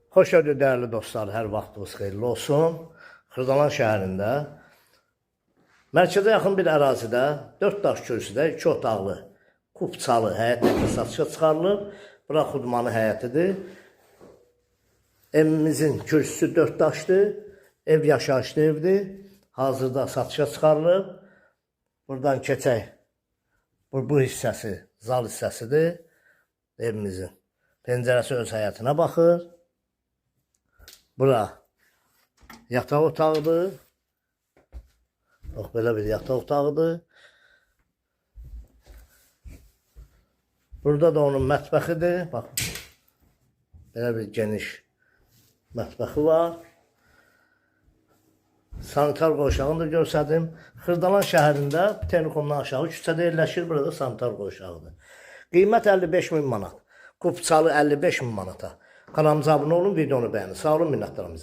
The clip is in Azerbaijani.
Xoş gördük dəyərli dostlar, hər vaxtınız xeyirli olsun. Xırdalan şəhərində mərkəzə yaxın bir ərazidə 4 daş kürsüdə 2 otaqlı kupçalı həyət evi satışa çıxarılıb. Bura xudmanı həyətidir. Evimizin kürsüsü 4 daşdır. Ev yaşayışlı evdir. Hazırda satışa çıxarılıb. Buradan keçək. Bu hissəsi zal hissəsidir evimizin. Pəncərəsi öz həyətinə baxır. Bura yataq otağıdır. Bax, belə bir yataq otağıdır. Burada da onun mətbəxidir. Bax, belə bir geniş mətbəxi var. Sanitar qoşağını da görsədim. Xırdalan şəhərində Telekomdan aşağı küçədə yerləşir. Burada sanitar qoşağıdır. Qiymət 55.000 manat. Kupçalı 55.000 manata. Kanalımıza abunə olun, videonu bəyənin. Sağ olun, minnətdarım.